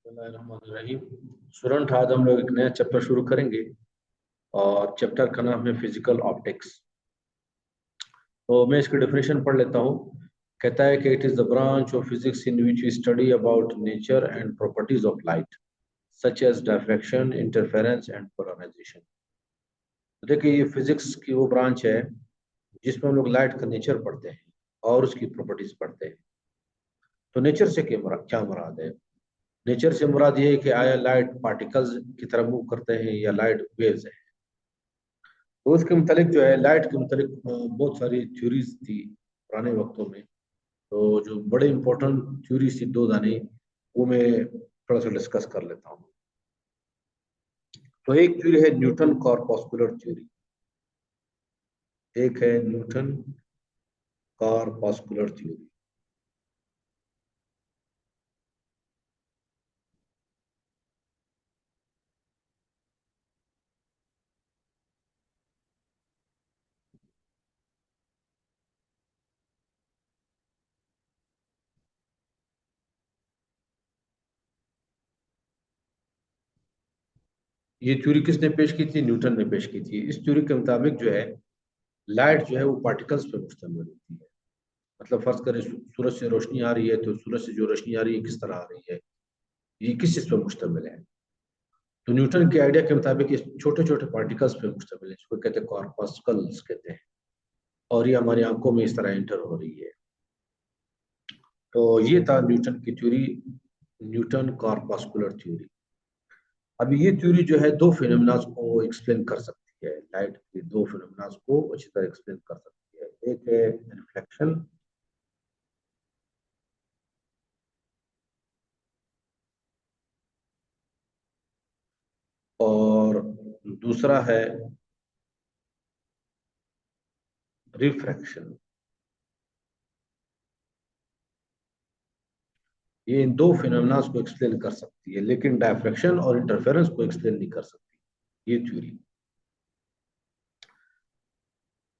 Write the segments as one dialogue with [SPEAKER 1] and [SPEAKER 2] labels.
[SPEAKER 1] बिस्मिल्लाहिर्रहमानिर्रहीम। स्टूडेंट, आज हम लोग एक नया चैप्टर शुरू करेंगे और चैप्टर का नाम है फिजिकल ऑप्टिक्स। तो मैं इसकी डेफिनेशन पढ़ लेता हूँ। कहता है कि it is the branch of physics in which we study about nature and properties of light such as diffraction, interference and polarisation. तो देखिए, ये फिजिक्स की वो ब्रांच है जिसमें हम लोग लाइट का नेचर पढ़ते हैं और उसकी प्रॉपर्टीज पढ़ते हैं। तो नेचर से क्या मुराद है? नेचर से मुराद ये है कि आया लाइट पार्टिकल्स की तरह मूव करते हैं या लाइट वेव्स है। तो उसके मुतालिक जो है लाइट के मुतालिक बहुत सारी थ्योरीज थी पुराने वक्तों में। तो जो बड़े इंपॉर्टेंट थ्योरीज थी दो दाने, वो मैं थोड़ा सा डिस्कस कर लेता हूँ। तो एक थ्योरी है न्यूटन कॉर्पस्कुलर थ्योरी। एक है न्यूटन कॉर्पस्कुलर थ्योरी। ये थ्योरी किसने पेश की थी? न्यूटन ने पेश की थी। इस थ्योरी के मुताबिक जो है लाइट जो है वो पार्टिकल्स पे मुश्तमिल होती है। मतलब फर्ज करें सूरज से रोशनी आ रही है, तो सूरज से जो रोशनी आ रही है किस तरह आ रही है, ये किस चीज पर मुश्तमिल है? तो न्यूटन के आइडिया के मुताबिक ये छोटे छोटे पार्टिकल्स पे मुश्तमिल है, जिसको कहते हैं कॉर्पस्कल्स कहते हैं। और ये हमारी आंखों में इस तरह एंटर हो रही है। तो ये था न्यूटन की थ्योरी, न्यूटन कॉर्पस्कुलर थ्योरी। अभी ये थ्योरी जो है दो फिनोमेना को एक्सप्लेन कर सकती है। लाइट के दो फिनोमेना को अच्छी तरह एक्सप्लेन कर सकती है। एक है रिफ्लेक्शन और दूसरा है रिफ्रैक्शन। ये इन दो फिनोमेना को एक्सप्लेन कर सकती है, लेकिन डायफ्रैक्शन और इंटरफेरेंस को एक्सप्लेन नहीं कर सकती ये थ्योरी।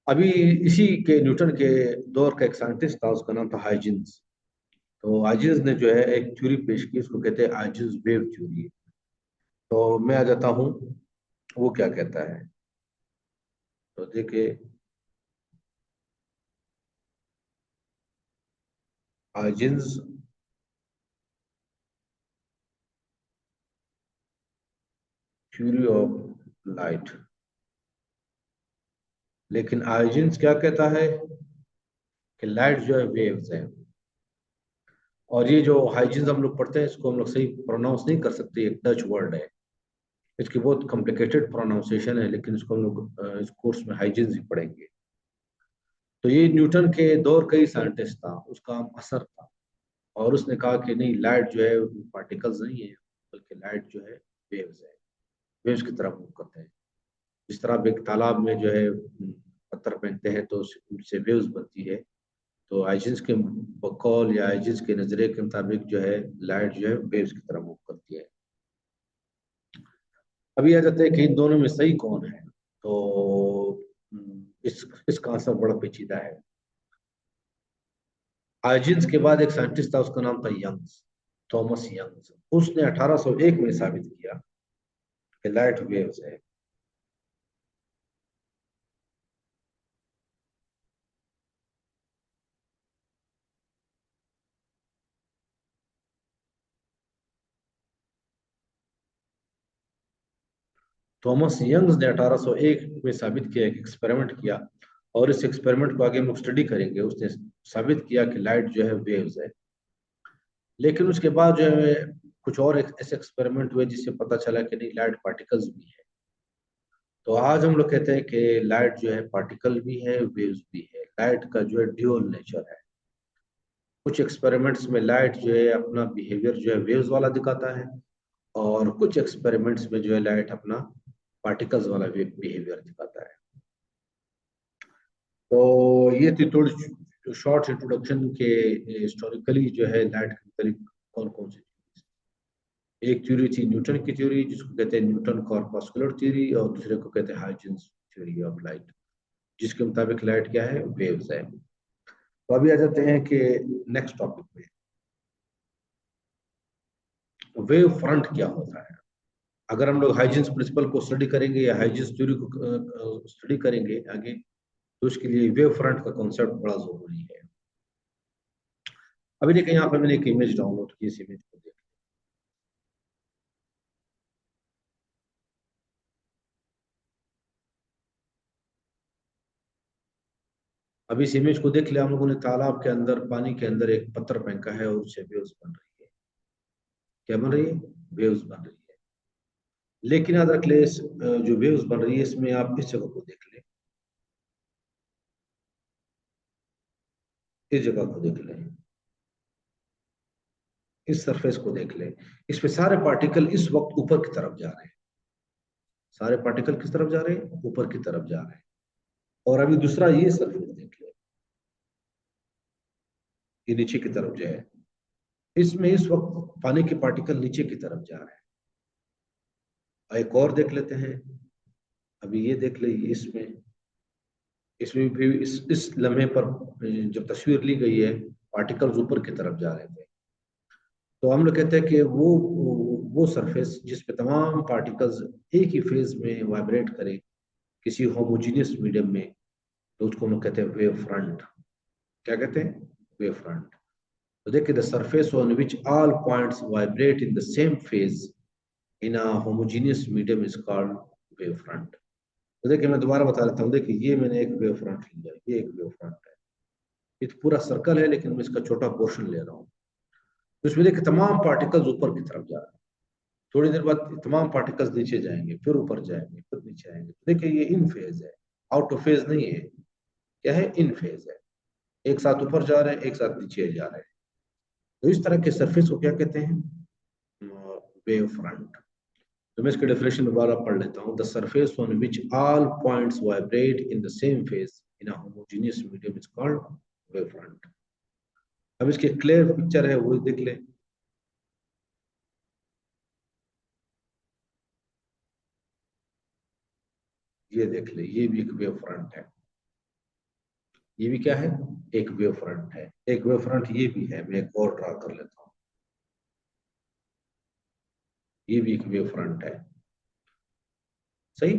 [SPEAKER 1] अभी इसी के न्यूटन के दौर का एक साइंटिस्ट था, उसका नाम था हाइजेंस। तो हाइजेंस ने जो है एक थ्योरी पेश की, उसको कहते हैं हाइजेंस वेव थ्योरी। तो मैं आ जाता हूँ वो क्या कहता है। तो देखिए, हाइजेंस थ्योरी ऑफ लाइट। लेकिन हाइजेंस क्या कहता है कि लाइट जो है वेव्स है। और ये जो हाइजीन्स हम लोग पढ़ते हैं, इसको हम लोग सही प्रोनाउंस नहीं कर सकते। एक डच वर्ड है, इसकी बहुत कॉम्प्लिकेटेड प्रोनाउंसिएशन है, लेकिन इसको हम लोग इस कोर्स में हाइजीन्स ही पढ़ेंगे। तो ये न्यूटन के दौर का ही साइंटिस्ट था, उसका असर था। और उसने कहा कि नहीं, लाइट जो है पार्टिकल्स नहीं है, बल्कि लाइट जो है वेव्स है। वेव्स की तरह मूव करते हैं। जिस तरह आप एक तालाब में जो है पत्थर फेंकते हैं तो उससे वेव्स बनती है। तो आइजेंस के बकौल या आइजेंस के नजरिए के मुताबिक जो है लाइट जो है वेव्स की तरह मूव करती है। अभी आ जाते हैं कि इन दोनों में सही कौन है। तो इसका आंसर बड़ा पेचीदा है। आइजेंस के बाद एक साइंटिस्ट था, उसका नाम था यंग्स, थॉमस यंग्स। उसने 1801 में साबित किया कि लाइट वेव्स है। थॉमस यंग्स ने 1801 में साबित किया, एक एक्सपेरिमेंट किया। और इस एक्सपेरिमेंट को आगे हम लोग स्टडी करेंगे। उसने साबित किया कि लाइट जो है वेव्स है। लेकिन उसके बाद जो है कुछ और ऐसे एक्सपेरिमेंट हुए जिससे पता चला कि नहीं, लाइट पार्टिकल्स भी है। तो आज हम लोग कहते हैं कि लाइट जो है पार्टिकल भी है, वेव्स भी है। लाइट का जो है ड्यूअल नेचर है। कुछ एक्सपेरिमेंट्स में लाइट जो है अपना बिहेवियर जो है वेव्स वाला दिखाता है, और कुछ एक्सपेरिमेंट्स में जो है लाइट अपना पार्टिकल्स वाला बिहेवियर दिखाता है। तो ये थी थोड़ी शॉर्ट इंट्रोडक्शन के हिस्टोरिकली जो है लाइट के मतलब कौन कौन सी। एक थ्योरी थी न्यूटन की थ्योरी, जिसको कहते हैं न्यूटन कॉर्पस्कुलर थ्योरी, और दूसरे को कहते हैं हाइजेंस थ्योरी ऑफ लाइट, जिसके मुताबिक लाइट क्या है, वेव्स है। तो अभी आ जाते हैं कि नेक्स्ट टॉपिक में, वेव फ्रंट क्या होता है। अगर हम लोग हाइजीन्स प्रिंसिपल को स्टडी करेंगे या हाइजीन्स थ्योरी को स्टडी करेंगे आगे, तो उसके लिए वेव फ्रंट का कॉन्सेप्ट बड़ा जरूरी है। अभी देखिए यहाँ पर मैंने एक इमेज डाउनलोड की, इस इमेज को देखिए। अभी इस इमेज को देख लिया हम लोगों ने, तालाब के अंदर, पानी के अंदर एक पत्थर फेंका है और उससे वेव्स बन रही है। क्या बन रही है? वेव्स बन रही है। लेकिन याद रख ले, जो वेव्स बन रही है इसमें आप इस जगह को देख ले, इस जगह को देख ले, इस सरफेस को देख ले। इस पे सारे पार्टिकल इस वक्त ऊपर की तरफ जा रहे हैं। सारे पार्टिकल किस तरफ जा रहे हैं? ऊपर की तरफ जा रहे हैं। और अभी दूसरा ये सरफेस देख ले, ये नीचे की तरफ जाए। इसमें इस वक्त पानी के पार्टिकल नीचे की तरफ जा रहे हैं। एक और देख लेते हैं। अभी ये देख ले, इसमें इसमें भी इस लम्हे पर जब तस्वीर ली गई है, पार्टिकल्स ऊपर की तरफ जा रहे थे। तो हम लोग कहते हैं कि वो सरफेस जिस पे तमाम पार्टिकल्स एक ही फेज में वाइब्रेट करे किसी होमोजीनियस मीडियम में, तो उसको हम लोग कहते हैं वेव फ्रंट। क्या कहते हैं? Wave front. तो देखिए, the surface on which all points vibrate in the same phase in a homogeneous medium is called wave front. तो देखिए मैं दोबारा बता देता हूँ। देखिए ये मैंने एक वेव फ्रंट लिया, ये एक वेव फ्रंट है। ये तो पूरा सर्कल है, लेकिन मैं इसका छोटा पोर्शन ले रहा हूँ। तो इसमें देखिए तमाम पार्टिकल्स ऊपर की तरफ जा रहे हैं। थोड़ी देर बाद तमाम पार्टिकल्स नीचे जाएंगे, फिर ऊपर जाएंगे, फिर नीचे आएंगे। देखिए ये इन फेज है, आउट ऑफ फेज नहीं है। क्या है? इन फेज है। एक साथ ऊपर जा रहे हैं, एक साथ नीचे जा रहे हैं। तो इस तरह के सरफेस को क्या कहते हैं? Wave front. तो मैं इसकी डेफिनेशन दोबारा पढ़ लेता हूँ। The surface on which all points vibrate in the same phase in a homogeneous medium is called wave front. अब इसकी क्लियर पिक्चर है, वो देख ले। ये देख ले, ये भी एक वेव फ्रंट है। ये भी क्या है? एक वेव फ्रंट है। एक वेव फ्रंट ये भी है। मैं एक और ड्रा कर लेता हूँ। ये भी एक वेव फ्रंट है। सही।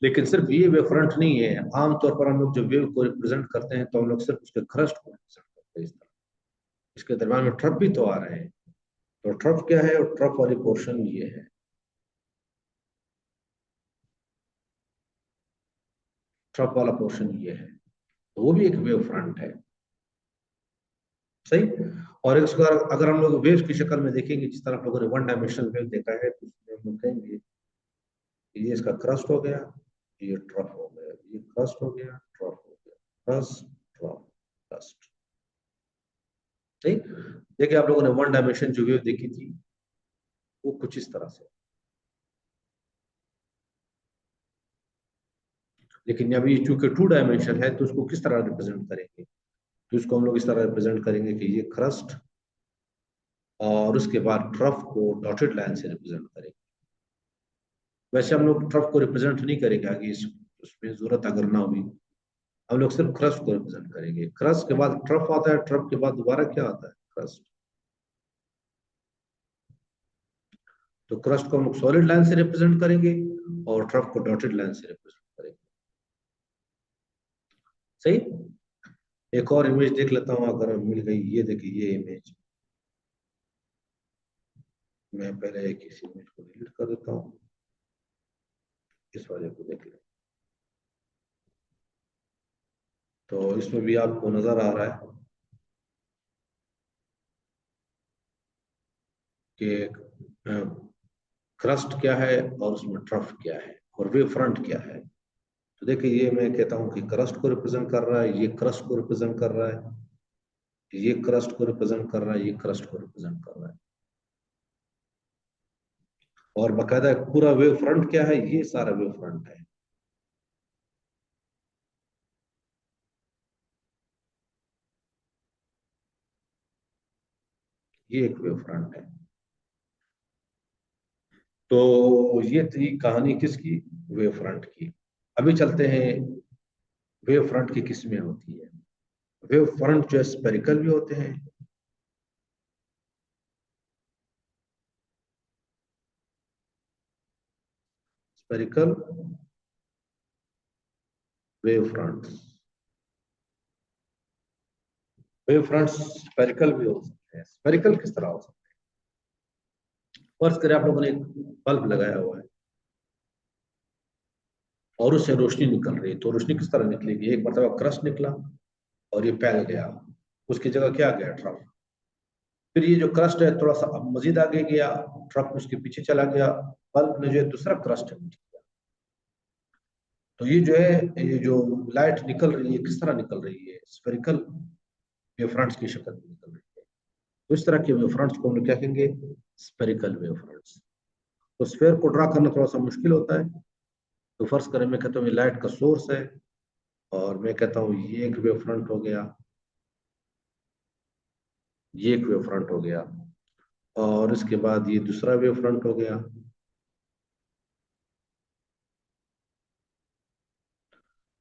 [SPEAKER 1] लेकिन सिर्फ ये वेव फ्रंट नहीं है। आमतौर पर हम लोग जब वेव को रिप्रेजेंट करते हैं तो हम लोग सिर्फ उसके क्रस्ट को रिप्रेजेंट करते हैं इस तरह। इसके दरम्यान में ट्रफ भी तो आ रहे हैं। तो ट्रफ क्या है? और ट्रफ वाली पोर्शन ये है। ट्रफ वाला पोर्शन ये है। तो वो भी एक वेव फ्रंट है। सही। और इसको अगर हम लोग वेव की शक्ल में देखेंगे, जिस तरह आप लोगों ने वन डायमेंशनल वेव देखा है, तो उसमें हम लोग कहेंगे ये इसका क्रस्ट हो गया, ये ट्रफ हो गया, ये क्रस्ट हो गया, ट्रफ हो गया, क्रस्ट, ट्रफ, क्रस्ट। सही। देखिए आप लोगों ने वन डायमेंशन जो वेव देखी थी, वो कुछ इस तरह से। लेकिन अभी चूंकि टू डायमेंशन है, तो उसको किस तरह रिप्रेजेंट करेंगे? तो इसको हम लोग इस तरह रिप्रेजेंट करेंगे कि ये क्रस्ट, और उसके बाद ट्रफ को डॉटेड लाइन से रिप्रेजेंट करेंगे। वैसे हम लोग ट्रफ को रिप्रेजेंट नहीं करेंगे आगे, उसमें जरूरत अगर ना हुई। हम लोग सिर्फ क्रस्ट को रिप्रेजेंट करेंगे। क्रस्ट के बाद ट्रफ आता है, ट्रफ के बाद दोबारा क्या आता है? क्रस्ट। तो क्रस्ट को हम लोग सॉलिड लाइन से रिप्रेजेंट करेंगे और ट्रफ को डॉटेड लाइन से रिप्रेजेंट करेंगे। सही। एक और इमेज देख लेता हूं अगर मिल गई। ये देखिए ये इमेज। मैं पहले एक इस इमेज को डिलीट कर देता हूँ, इस वाले को देख लें। तो इसमें भी आपको नजर आ रहा है कि क्रस्ट क्या है और उसमें ट्रफ क्या है और वेव फ्रंट क्या है। तो देखिए ये मैं कहता हूँ कि क्रस्ट को रिप्रेजेंट कर रहा है, ये क्रस्ट को रिप्रेजेंट कर रहा है, ये क्रस्ट को रिप्रेजेंट कर रहा है, ये क्रस्ट को रिप्रेजेंट कर रहा है। और बाकायदा पूरा वेव फ्रंट क्या है? ये सारा वेव फ्रंट है। ये एक वेव फ्रंट है। तो ये थी कहानी किसकी? वेव फ्रंट की। अभी चलते हैं, वेव फ्रंट की किस्में होती है। वेव फ्रंट जो स्पेरिकल भी होते हैं, spherical wave fronts. Wave fronts spherical भी हो सकते हैं। स्फेरिकल किस तरह हो सकते हैं? फर्ज करें आप लोगों ने एक बल्ब लगाया हुआ है और उससे रोशनी निकल रही है, तो रोशनी किस तरह निकलेगी? एक मरतबा क्रस्ट निकला और ये फैल गया, उसकी जगह क्या गया? ट्रफ। फिर ये जो क्रस्ट है थोड़ा सा अब मजीद आगे गया, ट्रफ उसके पीछे चला गया, बल्ब में जो है दूसरा क्रस्ट है। तो ये जो है, ये जो लाइट निकल रही है किस तरह निकल रही है? स्फेरिकल वेव फ्रंट्स की शक्ल में निकल रही है। तो इस तरह के वेव फ्रंट्स को हम लोग क्या कहेंगे? Spherical wave fronts. तो स्फेयर को ड्रा करना थोड़ा सा मुश्किल होता है। तो फर्ज करें मैं कहता हूँ ये लाइट का सोर्स है और मैं कहता हूँ ये एक वेव फ्रंट हो गया, ये एक वेव फ्रंट हो गया, और इसके बाद ये दूसरा वेव फ्रंट हो गया,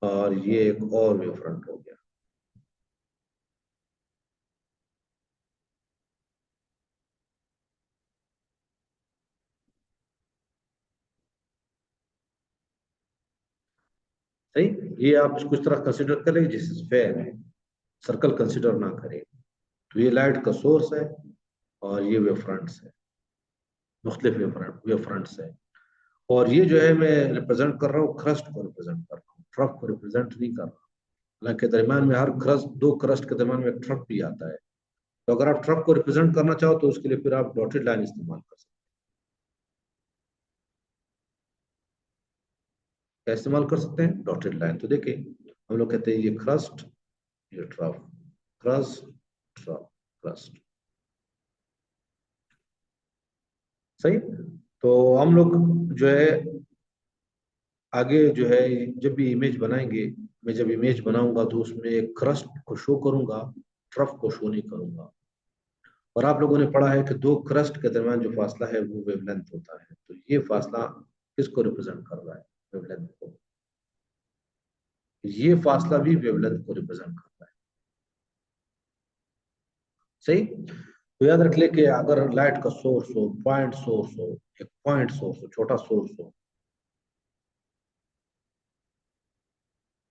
[SPEAKER 1] और ये एक और वेव फ्रंट हो गया। सही। ये आप इसको इस तरह कंसिडर करें जैसे स्फेयर है, सर्कल कंसिडर ना करें। तो ये लाइट का सोर्स है और ये वेव फ्रंट्स है, मुख्तलिफ वेव फ्रंट्स है। और ये जो है मैं रिप्रेजेंट कर रहा हूँ, क्रस्ट को रिप्रेजेंट कर रहा हूँ, ट्रफ को रिप्रेजेंट नहीं कर रहा। हालांकि दरमियान में हर क्रस्ट, दो क्रस्ट के दरमियान में एक ट्रफ भी आता है। तो अगर आप ट्रफ को रिप्रेजेंट करना चाहो तो उसके लिए फिर आप डॉटेड लाइन इस्तेमाल कर सकते हैं। क्या इस्तेमाल कर सकते हैं? Dotted line. तो देखिए हम लोग कहते हैं ये क्रस्ट, ये ट्रफ, क्रस्ट, ट्रफ, क्रस्ट। सही। तो हम लोग जो है आगे जो है जब भी इमेज बनाएंगे, मैं जब इमेज बनाऊंगा तो उसमें क्रस्ट को शो करूंगा, ट्रफ को शो नहीं करूंगा। और आप लोगों ने पढ़ा है कि दो क्रस्ट के दरमियान जो फासला है वो वेवलेंथ होता है। तो ये फासला किसको रिप्रेजेंट कर रहा है? वेवलेंथ को। ये फासला भी वेवलेंथ को रिप्रेजेंट करता है। सही। तो याद रख ले कि अगर लाइट का सोर्स हो, पॉइंट सोर्स हो, एक पॉइंट सोर्स हो, छोटा सोर्स हो,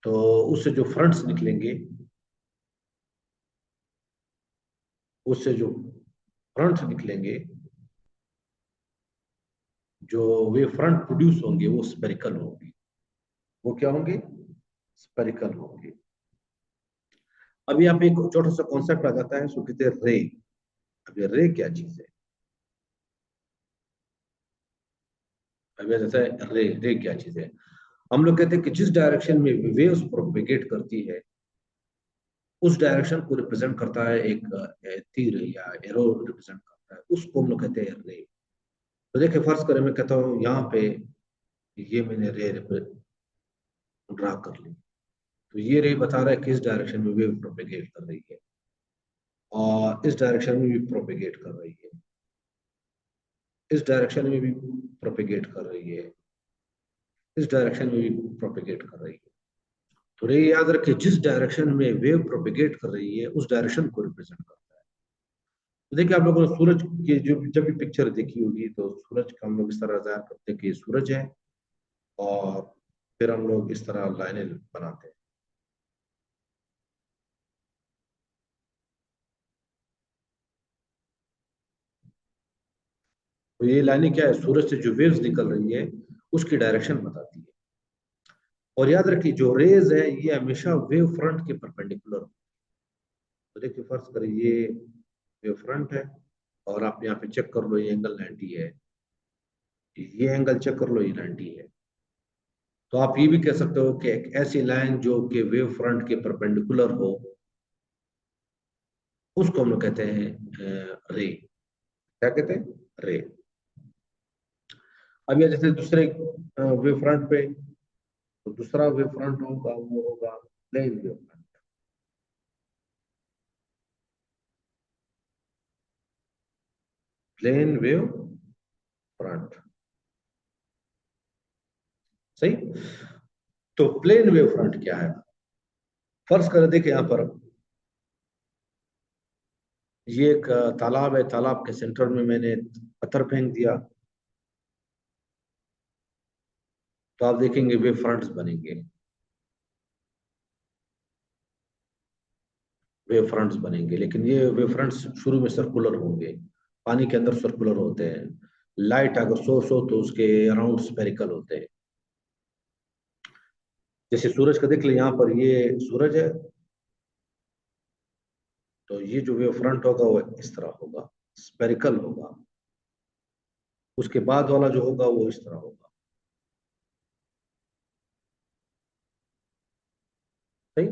[SPEAKER 1] तो उससे जो फ्रंट्स निकलेंगे, उससे जो फ्रंट्स निकलेंगे, जो वे फ्रंट प्रोड्यूस होंगे वो स्पेरिकल होंगे। वो क्या होंगे? स्पेरिकल होंगे। अभी यहाँ पे एक छोटा सा कॉन्सेप्ट आ जाता है, उसको कहते हैं रे। अब ये रे क्या चीज है? अभी जैसा है रे, रे क्या चीज है? हम लोग कहते हैं कि जिस डायरेक्शन में वेव्स प्रोपेगेट करती है उस डायरेक्शन को रिप्रेजेंट करता है एक तीर या एरो रिप्रेजेंट करता है, उसको हम लोग कहते हैं रे। तो देखिए फर्ज करें मैं कहता हूँ यहाँ पे ये मैंने रे ड्रा कर ली। तो ये रे बता रहा है किस डायरेक्शन में वेव प्रोपेगेट कर रही है, और इस डायरेक्शन में भी प्रोपेगेट कर रही है, इस डायरेक्शन में भी प्रोपेगेट कर रही है, इस डायरेक्शन में भी प्रोपेगेट कर रही है। तो ये याद रखें जिस डायरेक्शन में वेव प्रोपेगेट कर रही है उस डायरेक्शन को रिप्रेजेंट करता है। तो देखिए आप लोगों ने सूरज की जो जब भी पिक्चर देखी होगी तो सूरज का हम लोग इस तरह जाहिर करते हैं कि ये सूरज है, और फिर हम लोग इस तरह लाइनें बनाते हैं। तो ये लाइनें क्या है? सूरज से जो वेव्स निकल रही है उसकी डायरेक्शन बताती है। और याद रखिए जो रेज है ये हमेशा वेव फ्रंट के परपेंडिकुलर। तो देखिए फर्ज करिए ये वेव फ्रंट है, और आप यहाँ पे चेक कर लो ये एंगल 90 है, ये एंगल चेक कर लो ये 90 है। तो आप ये भी कह सकते हो कि एक ऐसी लाइन जो कि वेव फ्रंट के परपेंडिकुलर हो उसको हम लोग कहते हैं रे। क्या कहते हैं? रे। अब ये जैसे दूसरे वेव फ्रंट पे, तो दूसरा वेव फ्रंट होगा वो होगा plane wave front. Plane wave front. सही। तो प्लेन वेव फ्रंट क्या है? फर्ज कर देखिए यहाँ पर ये एक तालाब है, तालाब के सेंटर में मैंने पत्थर फेंक दिया, तो आप देखेंगे वेव फ्रंट्स बनेंगे, वेव फ्रंट्स बनेंगे। लेकिन ये वेव फ्रंट्स शुरू में सर्कुलर होंगे, पानी के अंदर सर्कुलर होते हैं। लाइट अगर सोर्स हो तो उसके अराउंड स्पेरिकल होते हैं। जैसे सूरज का देख ले, यहाँ पर ये सूरज है, तो ये जो वेव फ्रंट होगा वो इस तरह होगा, स्पेरिकल होगा। उसके बाद वाला जो होगा वो इस तरह होगा। सही।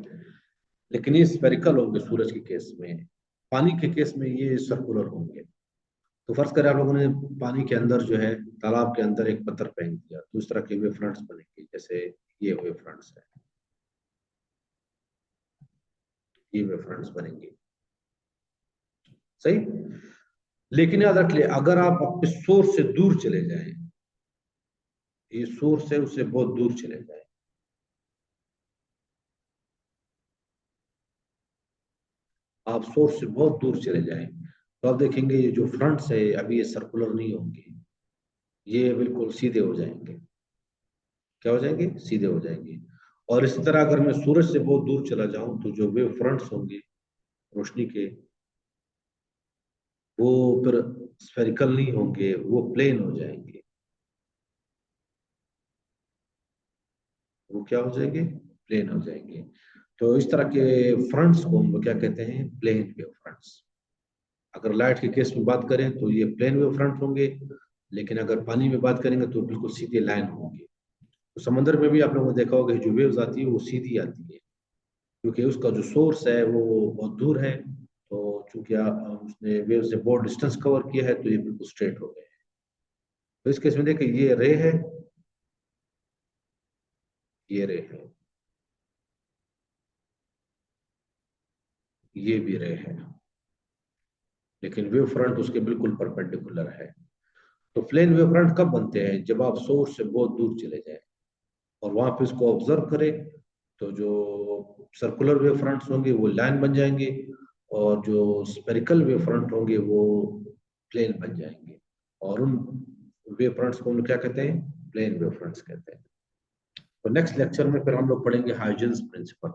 [SPEAKER 1] लेकिन ये स्पेरिकल होंगे सूरज के केस में, पानी के केस में ये सर्कुलर होंगे। तो फर्ज करें आप लोगों ने पानी के अंदर जो है, तालाब के अंदर एक पत्थर फेंक दिया, तो इस तरह के वेव फ्रंट्स बनेंगे। जैसे ये वेव फ्रंट्स है, ये वेव फ्रंट्स बनेंगे। सही। लेकिन याद रख ले, अगर आप अपने सोर्स से दूर चले जाएं, ये सोर्स है उससे बहुत दूर चले जाएं, आप सोर्स से बहुत दूर चले जाएं, तो आप देखेंगे ये जो फ्रंट्स है अभी ये सर्कुलर नहीं होंगे, ये बिल्कुल सीधे हो जाएंगे। क्या हो जाएंगे? सीधे हो जाएंगे। और इसी तरह अगर मैं सूरज से बहुत दूर चला जाऊं तो जो वेव फ्रंट्स होंगे रोशनी के, वो फिर स्फेरिकल नहीं होंगे, वो प्लेन हो जाएंगे। वो क्या हो जाएंगे? प्लेन हो जाएंगे। तो इस तरह के फ्रंट्स को हम लोग क्या कहते हैं? Plane wave fronts. अगर लाइट के केस में बात करें तो ये प्लेन वेव फ्रंट होंगे, लेकिन अगर पानी में बात करेंगे तो बिल्कुल सीधे लाइन होंगे। तो समंदर में भी आप लोगों ने देखा होगा जो वेव्स आती है वो सीधी आती है, क्योंकि उसका जो सोर्स है वो बहुत दूर है। तो चूंकि उसने वेव से बहुत डिस्टेंस कवर किया है तो ये बिल्कुल स्ट्रेट हो गए हैं। तो इस केस में देखिए ये रे है, ये रे है, ये भी रे है, लेकिन वेव फ्रंट उसके बिल्कुल परपेंडिकुलर है। तो प्लेन वेव फ्रंट कब बनते हैं? जब आप सोर्स से बहुत दूर चले जाएं और वहां पे इसको ऑब्जर्व करें, तो जो सर्कुलर वेव फ्रंट्स होंगे वो लाइन बन जाएंगे, और जो स्पेरिकल वेव फ्रंट होंगे वो प्लेन बन जाएंगे। और उन वेव फ्रंट्स को हम लोग क्या कहते हैं? प्लेन वेव फ्रंट्स कहते हैं। तो नेक्स्ट लेक्चर में फिर हम लोग पढ़ेंगे हाइजेंस प्रिंसिपल।